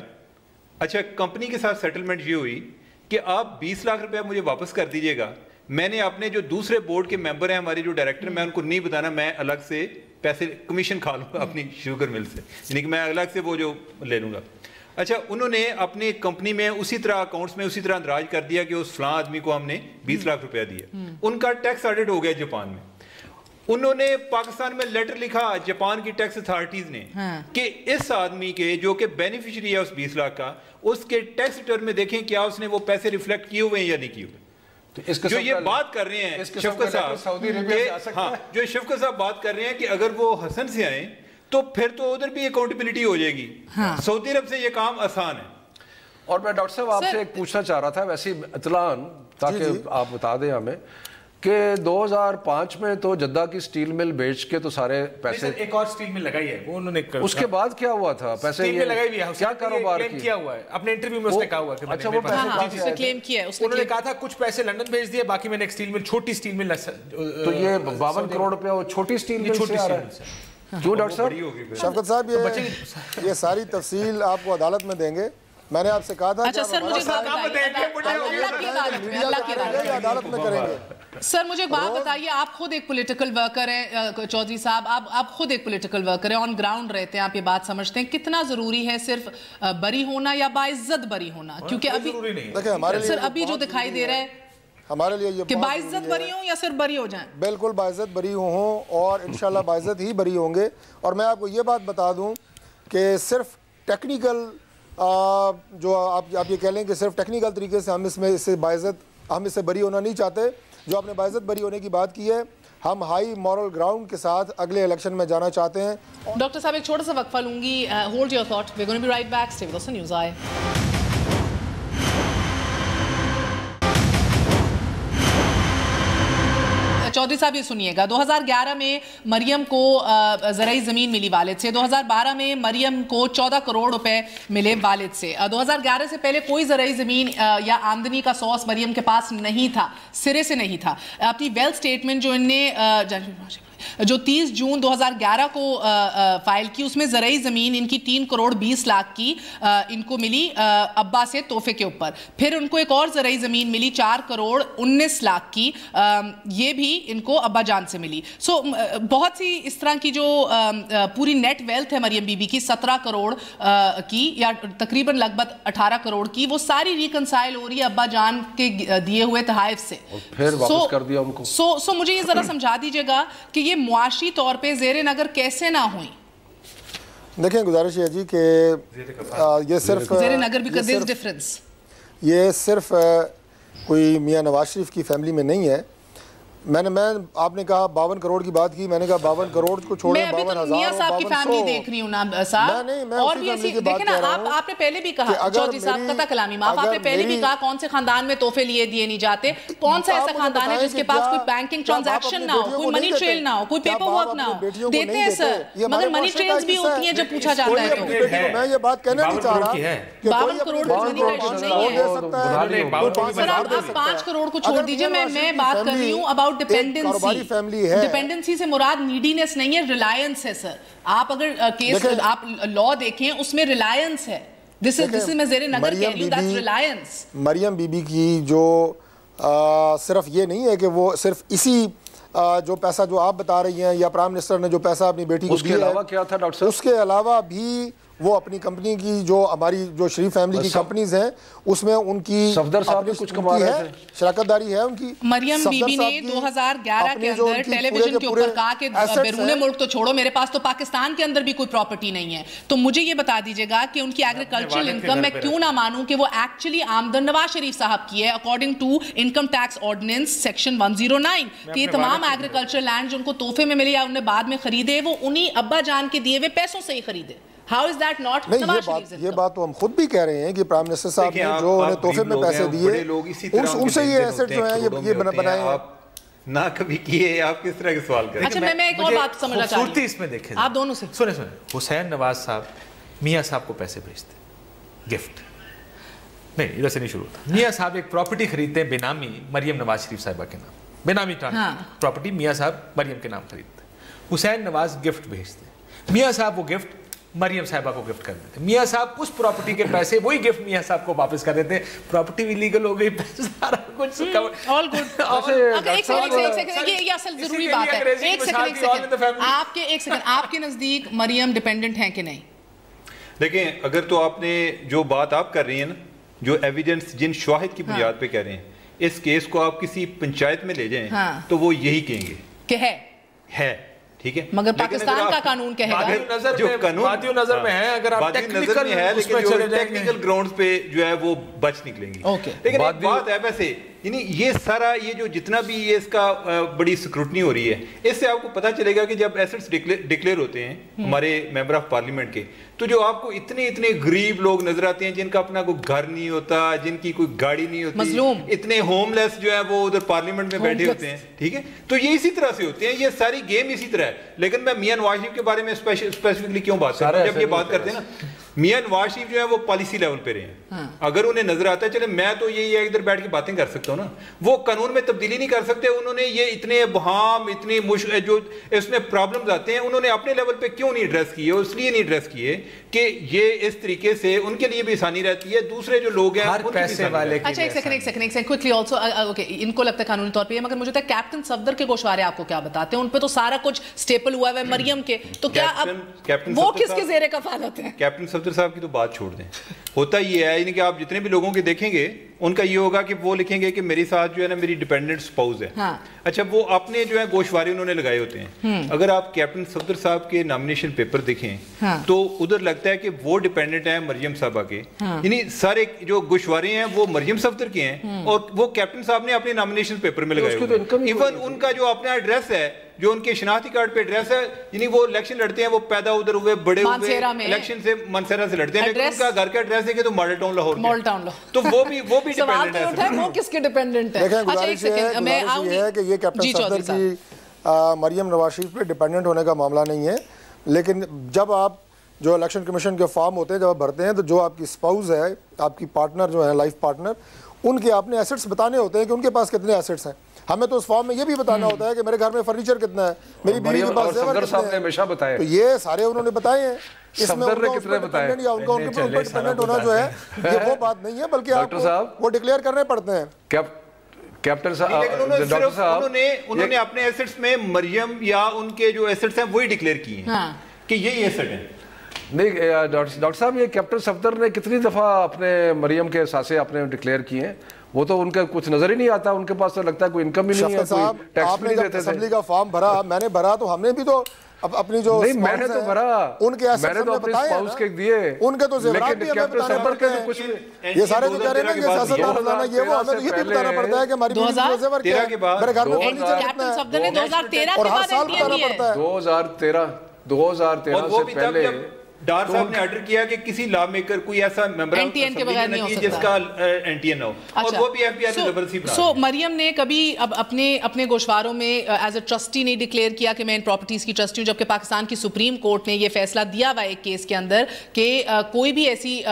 اچھا کمپنی کے ساتھ سیٹلمنٹ یہ ہوئی کہ آپ 20 لاکھ روپیہ مجھے واپس کر دیجیے گا، میں نے اپنے جو دوسرے بورڈ کے ممبر ہیں ہمارے جو ڈائریکٹر، میں ان کو نہیں بتانا، میں الگ سے پیسے کمیشن کھا لوں گا اپنی شوگر مل سے، یعنی کہ میں الگ سے وہ جو لے لوں گا. اچھا انہوں نے اپنی کمپنی میں اسی طرح اکاؤنٹس میں اسی طرح اندراج کر دیا کہ اس فلاں آدمی کو ہم نے 20 لاکھ روپیہ دیا. ان کا ٹیکس آڈٹ ہو گیا جاپان میں. انہوں نے پاکستان میں لیٹر لکھا جاپان کی ٹیکس اتھارٹیز نے کہ اس آدمی کے جو کہ بینیفیشری ہے اس 20 لاکھ کا، اس کے ٹیکس ریٹرن میں دیکھیں کیا اس نے وہ پیسے ریفلیکٹ کیے ہوئے ہیں یا نہیں کیے ہوئے. جو یہ بات کر رہے ہیں شفقت صاحب، ہاں جو شفقت صاحب بات کر رہے ہیں کہ اگر وہ حسن سے آئیں تو پھر تو ادھر بھی اکاؤنٹیبلٹی ہو جائے گی. سعودی عرب سے یہ کام آسان ہے. اور میں ڈاکٹر صاحب آپ سے ایک پوچھنا چاہ رہا تھا ویسے اطلاع تاکہ آپ بتا دیں ہمیں کہ 2005 میں تو جدہ کی سٹیل مل بیچ کے تو سارے پیسے، ایک اور سٹیل مل لگائی ہے وہ انہوں نے، اس کے بعد کیا ہوا تھا؟ پیسے سٹیل مل لگائی ہوئی ہے، کیا کاروبار کیا ہوا ہے؟ اپنے انٹرویو میں اس نے کہا ہوا کہ اچھا وہ پیسے کلیم کیا ہے، انہوں نے کہا تھا کچھ پیسے لندن بھیج دیے، باقی میں نے ایک سٹیل مل، چھوٹی سٹیل مل. تو یہ 52 کروڑ روپیہ وہ چھوٹی سٹیل مل سے آ رہا ہے کیوں ڈاکٹر صاحب؟ شفقت صاحب یہ ساری تفصیل آپ کو عدالت میں دیں گے. میں نے آپ سے کہا تھا اچھا سر مجھے عدالت میں کریں گے. سر مجھے ایک بات بتائیے، آپ خود ایک پولیٹیکل ورکر ہیں چودھری صاحب، آپ خود ایک پولیٹیکل ورکر ہیں، آن گراؤنڈ رہتے ہیں، آپ یہ بات سمجھتے ہیں کتنا ضروری ہے صرف بری ہونا یا باعزت بری ہونا؟ کیونکہ ابھی سر ابھی جو دکھائی دے رہا ہے ہمارے لیے یہ کہ باعزت بری ہوں یا صرف بری ہو جائیں. بالکل باعزت بری ہوں اور انشاءاللہ باعزت ہی بری ہوں گے. اور میں آپ کو یہ بات بتا دوں کہ صرف ٹیکنیکل جو آپ یہ کہہ لیں کہ صرف ٹیکنیکل طریقے سے ہم اس سے بری ہونا نہیں چاہتے. جو آپ نے باعزت بری ہونے کی بات کی ہے، ہم ہائی مورل گراؤنڈ کے ساتھ اگلے الیکشن میں جانا چاہتے ہیں. ڈاکٹر صاحب ایک چھوٹا سا وقفہ لوں گی. Hold your thought, we are going to be right back. Stay with us, News I. Chaudhry صاحب یہ سنیے گا، 2011 میں مریم کو زرعی زمین ملی والد سے، 2012 میں مریم کو 14 کروڑ روپے ملے والد سے. 2011 سے پہلے کوئی زرعی زمین یا آمدنی کا سورس مریم کے پاس نہیں تھا، سرے سے نہیں تھا. اپنی ویلتھ سٹیٹمنٹ جو ان نے جو 30 جون 2011 کو فائل کی، اس میں زرعی زمین ان کی 3 کروڑ 20 لاکھ کی ان کو ملی ابا سے تحفے کے اوپر. پھر ان کو ایک اور زرعی زمین ملی 4 کروڑ 19 لاکھ کی، یہ بھی ان کو ابا جان سے ملی. سو بہت سی اس طرح کی جو پوری نیٹ ویلتھ ہے مریم بی بی کی 17 کروڑ کی یا تقریباً لگ بھگ 18 کروڑ کی، وہ ساری ریکنسائل ہو رہی ہے ابا جان کے دیے ہوئے تحائف سے. پھر واپس کر دیا ان کو. سو مجھے یہ ذرا سمجھا دیجیے گا کہ یہ معاشی طور پہ زیر نظر کیسے نہ ہوئی؟ دیکھیں گزارش یہ جی کہ یہ صرف یہ صرف کوئی میاں نواز شریف کی فیملی میں نہیں ہے. میں آپ نے کہا 52 کروڑ کی بات کی, میں نے کہا 52 کروڑ کو چھوڑیں, 52,000 میاں صاحب کی فیملی دیکھ رہی ہوں نا صاحب, اور بھی ایسی دیکھیں نا, آپ نے پہلے بھی کہا چودھری صاحب قطع کلامی معاف, آپ نے پہلے بھی کہا کون سے خاندان میں تحفے لیے دیے نہیں جاتے, کون سا ایسا خاندان ہے جس کے پاس کوئی بینکنگ ٹرانزیکشن نہ ہو, کوئی منی ٹریل نہ ہو, کوئی پیپر ورک نہ ہو, دیتے ہیں سر, مگر منی ٹریلز بھی ہوتی ہیں جب پوچھا جاتا ہے تو. میں یہ بات کہنا نہیں چاہ رہا 52 کروڑ کو منی کا ایشو نہیں ہے سر, آپ 5 کروڑ کو چھوڑ دیجئے, میں بات کر رہی ہوں اباؤٹ ڈیپینڈنسی. ڈیپینڈنسی سے مراد نیڈینس نہیں ہے, ریلائنس ہے سر. آپ اگر کیس آپ لا دیکھیں اس میں ریلائنس ہے. دس از میں زیر نظر کہہ رہی ہوں, that's reliance. Maryam bibi کی جو صرف یہ نہیں ہے کہ وہ صرف اسی جو پیسہ جو آپ بتا رہی ہیں یا پرائم منسٹر نے جو پیسہ اپنی بیٹی کو دیا ہے, اس کے علاوہ کیا تھا ڈاکٹر صاحب؟ اس کے علاوہ بھی وہ اپنی کمپنی کی جو ہماری جو شریف فیملی کی کمپنیز ہیں اس میں ان کی صفدر صاحب بھی کچھ کما رہے تھے, شراکت داری ہے ان کی. مریم بی بی نے 2011 کے اندر ٹیلی ویژن کے اوپر کہا کہ بیرون ملک تو چھوڑو, میرے پاس تو پاکستان کے اندر بھی کوئی پراپرٹی نہیں ہے. تو مجھے یہ بتا دیجئے گا کہ ان کی ایگریکلچرل انکم میں کیوں نہ مانوں کہ وہ ایکچولی آمدن نواز شریف صاحب کی ہے according to income tax ordinance section 109, کہ یہ تمام ایگریکلچرل لینڈ جو ان کو تحفے میں ملے یا انہوں نے بعد میں خریدے وہ انہی ابا جان کے دیے ہوئے پیسوں سے ہی خریدے. How is that not Nawaz Sharif? یہ بات تو ہم خود بھی کہہ رہے ہیں کہ پرائم منسٹر صاحب نے جو انہیں تحفے میں پیسے دیے ان سے یہ ایسٹ جو ہیں یہ بنائے ہیں. نہ کبھی کیے, آپ کس طرح کے سوال کریں. اچھا میں ایک اور بات سمجھنا چاہتی ہوں, خوبصورتی اس میں دیکھیں آپ دونوں سے سنیں. حسین نواز صاحب میاں صاحب کو پیسے بھیجتے گفٹ نہیں, ادھر سے نہیں شروع ہوتا. میاں صاحب ایک پراپرٹی خریدتے ہیں بینامی مریم نواز شریف صاحبہ کے نام, بینامی پراپرٹی میاں صاحب مریم کے نام خریدتے ہیں. حسین نواز گفٹ بھیجتے ہیں, میاں صاحب وہ گفٹ مریم صاحبہ کو گفٹ کر دیتے. میاں صاحب اس پراپرٹی کے پیسے وہی گفٹ میاں صاحب کو واپس کر دیتے. پراپرٹی بھی لیگل ہو گئی, سارا کچھ آل گڈ. ایک سیکنڈ, یہ اصل ضروری بات ہے. ایک سیکنڈ, آپ کے نزدیک مریم ڈیپینڈنٹ ہیں کہ نہیں؟ دیکھیں, اگر تو آپ نے جو بات آپ کر رہی ہیں نا, جو ایویڈنس جن شواہد کی بنیاد پہ کہہ رہے ہیں, اس کیس کو آپ کسی پنچایت میں لے جائیں تو وہ یہی کہیں گے کہ ہے. ٹھیک ہے, مگر پاکستان کا قانون کہے گا جو قانون بادیوں نظر میں ہے, اگر آپ ٹیکنیکل ہے لیکن جو ٹیکنیکل گراؤنڈز پہ جو ہے وہ بچ نکلیں گی. لیکن ایک بات ہے ویسے, یعنی یہ سارا یہ جو جتنا بھی یہ اس کا بڑی سکروٹنی ہو رہی ہے, اس سے آپ کو پتہ چلے گا کہ جب ایسٹس ڈکلیئر ہوتے ہیں ہمارے ممبر آف پارلیمنٹ کے, تو جو آپ کو اتنے غریب لوگ نظر آتے ہیں جن کا اپنا کوئی گھر نہیں ہوتا, جن کی کوئی گاڑی نہیں ہوتی, اتنے ہوم لیس جو ہے وہ ادھر پارلیمنٹ میں بیٹھے ہوتے ہیں. ٹھیک ہے, تو یہ اسی طرح سے ہوتے ہیں, یہ ساری گیم اسی طرح ہے. لیکن میں میاں نواز شریف کے بارے میں اسپیسیفکلی کیوں بات کر رہا ہوں, جب یہ بات کرتے ہیں نا, میاں نواز شریف جو ہے وہ پالیسی لیول پہ رہے ہیں. اگر انہیں نظر آتا ہے چلے میں تو یہی ہے ادھر بیٹھ کے باتیں کر سکتا ہوں نا, وہ قانون میں تبدیلی نہیں کر سکتے. انہوں نے یہ اتنے بہام, اتنی جو اس میں پرابلمز آتے ہیں, انہوں نے اپنے لیول پہ کیوں نہیں ایڈریس کیے؟ اس لیے نہیں ایڈریس کیے کہ یہ اس طریقے سے ان کے لیے بھی آسانی رہتی ہے, دوسرے جو لوگ ہیں ہر پیسے والے. اچھا ایک سیکنڈ کوئکلی آلسو, اوکے, ان کو لگتا ہے قانونی طور پہ یہ, مگر مجھے لگتا ہے کیپٹن صفدر کے گوشوارے آپ کو کیا بتاتے ہیں؟ ان پہ تو سارا کچھ سٹیپل ہوا ہے مریم کے, تو کیا اب وہ کس کے زیر کفالت ہیں؟ کیپٹن صفدر صاحب کی تو بات چھوڑ دیں. ہوتا یہ ہے یعنی کہ آپ جتنے بھی لوگوں کے دیکھیں گے ان کا یہ ہوگا کہ وہ لکھیں گے کہ میری ساتھ جو ہے نا میری ڈیپینڈنٹ سپاؤز ہے. اچھا, وہ اپنے جو ہے گوشوارے انہوں نے لگائے ہوتے ہیں. اگر آپ کیپٹن صفدر صاحب کے نامینیشن پیپر دیکھیں تو ادھر لگتا ہے کہ وہ ڈیپینڈنٹ ہیں مریم صاحبہ کے, یعنی سارے جو گوشوارے ہیں وہ مریم صفدر کے ہیں, اور وہ کیپٹن صاحب نے اپنے نامینیشن پیپر میں لگائے ہوئے ہیں. ایون ان کا جو اپنا ایڈریس ہے, جو ان کے شناختی کارڈ پہ ایڈریس ہے, یعنی وہ الیکشن لڑتے ہیں, وہ پیدا ادھر ہوئے بڑے ہوئے الیکشن سے منسیرہ سے لڑتے ہیں, لیکن ان کا گھر کا ایڈریس دیکھیں تو ماڈل ٹاؤن لاہور ہے, تو وہ بھی ڈیپینڈنٹ ہے. وہ کس کے ڈیپینڈنٹ ہے؟ دیکھیں, گزارش یہ ہے کہ یہ کیپٹن صفدر کی مریم نواز شریف پہ ڈیپینڈنٹ ہونے کا معاملہ نہیں ہے. لیکن جب آپ جو الیکشن کمیشن کے فارم ہوتے ہیں جب آپ بھرتے ہیں تو جو آپ کی اسپاؤز ہے, آپ کی پارٹنر جو ہے لائف پارٹنر, ان کے آپ نے ایسٹس بتانے ہوتے ہیں کہ ان کے پاس کتنے ایسٹس ہیں. ہمیں تو اس فارم میں یہ بھی بتانا ہوتا ہے کہ میرے گھر میں فرنیچر کتنا ہے, میری بیوی کے پاس زیور کتنے ہیں, تو یہ سارے انہوں نے بتائے ہیں. اس میں ان کا ڈیپینڈنٹ ہونا جو ہے یہ وہ بات نہیں ہے, بلکہ آپ کو وہ ڈکلیئر کرنے پڑتے ہیں. کیپٹن صاحب, انہوں نے اپنے ایسٹس میں مریم یا ان کے جو ایسٹس ہیں وہی ڈکلیئر کیے ہیں کہ یہی ایسٹ ہیں. نہیں ڈاکٹر صاحب, یہ کیپٹن صفدر نے کتنی دفعہ اپنے مریم کے اثاثے اپنے ڈکلیئر کیے ہیں, وہ تو ان کا کچھ نظر ہی نہیں آتا, ان کے پاس تو لگتا ہے کوئی انکم ہی نہیں ہے, کوئی ٹیکس بھی نہیں دیتے تھے. اسمبلی کا فارم بھرا, میں نے بھرا, تو ہم نے بھی تو اپنی جو میں نے تو بھرا ان کے ایسے میں نے تو اپنے اسپاؤس کے دیے ان کے تو زیورات بھی ہمیں بتانا پڑتے ہیں. یہ سارے تو کہہ رہے ہیں کہ سیاستدان روزانہ یہ وہ ہمیں یہ بھی بتانا پڑتا ہے کہ ہماری بیوی کا زیور کیا ہے, میرے گھر میں فرنیچر کتنا ہے, اور ہر سال بتانا پڑتا ہے. 2013 سے پہلے ڈار صاحب نے آرڈر کیا کہ کسی لا میکر کوئی ایسا ممبر NTN کے بغیر نہیں ہو سکتا جس کا NTN ہو, اور وہ بھی FBI سے زبردستی بنا. سو مریم نے کبھی اب اپنے گوشواروں میں ایز اے ٹرسٹی نہیں ڈکلیئر کیا کہ میں ان پراپرٹیز کی ٹرسٹی ہوں, جبکہ پاکستان کی سپریم کورٹ نے یہ فیصلہ دیا ہوا ایک کیس کے اندر کہ کوئی بھی ایسی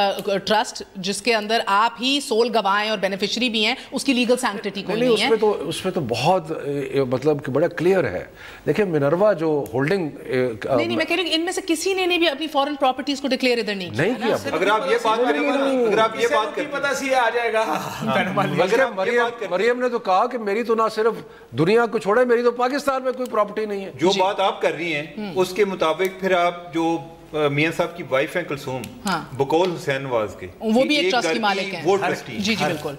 ٹرسٹ جس کے اندر آپ ہی سول گواہیں اور بینیفیشری بھی ہیں اس کی لیگل سینکٹیٹی کوئی نہیں ہے. اس میں تو بہت مطلب کہ بڑا کلیئر ہے. دیکھیں منروا جو ہولڈنگ نہیں میں کہہ رہی ہوں ان میں سے کسی نے بھی اپنی فورن پراپرٹیز کو ڈکلیئر ادھر نہیں کیا. اگر آپ یہ بات کریں گے, اگر آپ یہ بات کریں پتہ سی آ جائے گا. مریم نے تو کہا کہ میری تو نہ صرف دنیا کو چھوڑے, میری تو پاکستان میں کوئی پراپرٹی نہیں ہے. جو بات آپ کر رہی ہیں اس کے مطابق پھر آپ جو میاں صاحب کی وائف ہیں کلثوم بقول حسین نواز کے, وہ بھی ایک ٹرسٹ کی مالک ہیں. وہ ٹرسٹی جی بالکل,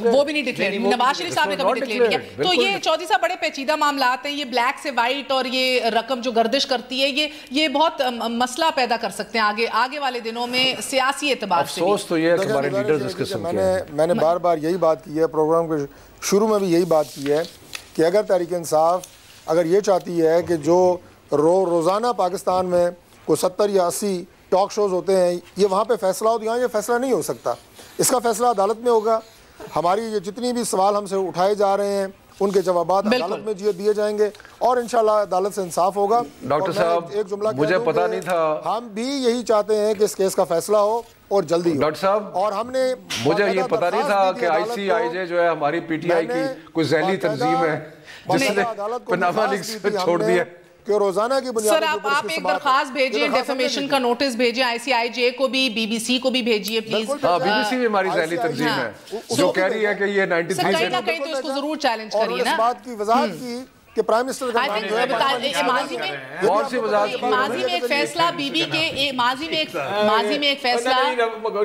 وہ بھی نہیں ڈکلیئر, نواز شریف صاحب نے کبھی ڈکلیئر کیا. تو یہ چودھری صاحب بڑے پیچیدہ معاملات ہیں, یہ بلیک سے وائٹ اور یہ رقم جو گردش کرتی ہے یہ بہت مسئلہ پیدا کر سکتے ہیں آگے والے دنوں میں سیاسی اعتبار سے. افسوس تو یہ ہے کہ ہمارے لیڈرز اس قسم کے ہیں. میں نے بار بار یہی بات کی ہے, پروگرام کے شروع میں بھی یہی بات کی ہے کہ اگر تحریک انصاف اگر یہ چاہتی ہے کہ جو روزانہ پاکستان میں کوئی 70 یا 80 ٹاک شوز ہوتے ہیں یہ وہاں پہ فیصلہ ہو, تو یہاں یہ فیصلہ نہیں ہو سکتا. اس کا فیصلہ عدالت میں ہوگا. ہماری یہ جتنی بھی سوال ہم سے اٹھائے جا رہے ہیں ان کے جوابات عدالت میں دیے جائیں گے اور انشاءاللہ عدالت سے انصاف ہوگا. ڈاکٹر صاحب ایک جملہ مجھے پتا نہیں تھا, ہم بھی یہی چاہتے ہیں کہ اس کیس کا فیصلہ ہو اور جلدی ہو. ڈاکٹر صاحب اور ہم نے مجھے یہ پتا نہیں تھا کہ ICIJ جو ہے ہماری PTI کی کوئی ذیلی تنظیم ہے جس نے پناما لیگ سے چھوڑ دیا کہ روزانہ کی بنیاد سر آپ ایک درخواست بھیجیں, ڈیفیمیشن کا نوٹس بھیجیں ICIJ کو بھی, BBC کو بھی بھیجیے پلیز. BBC بھی ہماری ذیلی تنظیم ہے جو کہہ رہی ہے کہ یہ 93 سے کہیں نہ کہیں تو اس کو ضرور چیلنج کریے نا. اور اس بات کی وضاحت کی کہ پرائم منسٹر کا ماضی میں ایک فیصلہ ماضی میں ایک فیصلہ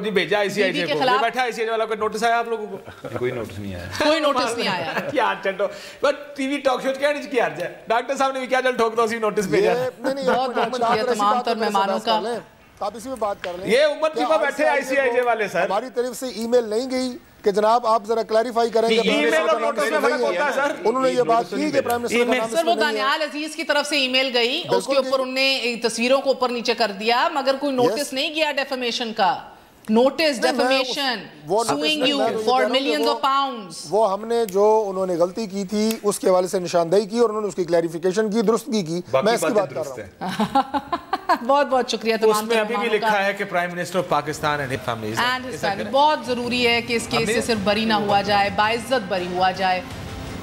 بھیجا ICIJ کو, بیٹھا ICIJ والا کوئی نوٹس آیا آپ لوگوں کو؟ کوئی نوٹس نہیں آیا. کیا چلو but T V talk show کیا نہیں کیا جائے, ڈاکٹر صاحب نے بھی کیا چل ٹھوک دو اسی نوٹس بھیجا. بہت بہت شکریہ تمام تر مہمانوں کا. آپ اسی میں بات کر لیں, یہ امت کی بیٹھے ICIJ والے سر, ہماری طرف سے ای میل نہیں گئی کہ جناب آپ ذرا کلیریفائی کریں گے. انہوں نے یہ بات کی کہ پرائم منسٹر کا نام سر, وہ دانیال عزیز کی طرف سے ای میل گئی, اس کے اوپر انہوں نے تصویروں کو اوپر نیچے کر دیا, مگر کوئی نوٹس نہیں کیا ڈیفیمیشن کا. Notice defamation suing you for millions of pounds, وہ ہم نے جو انہوں نے غلطی کی تھی اس کے حوالے سے نشاندہی کی اور انہوں نے اس کی کلیریفیکیشن کی, درستگی کی. میں اس کی بات کر رہا ہوں. بہت بہت شکریہ تمام. اس میں ابھی بھی لکھا ہے کہ prime minister of Pakistan and families. بہت ضروری ہے کہ اس کیس سے صرف بری نہ ہوا جائے, باعزت بری ہوا جائے.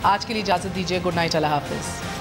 آج کے لیے اجازت دیجیے, گڈ نائٹ, اللہ حافظ.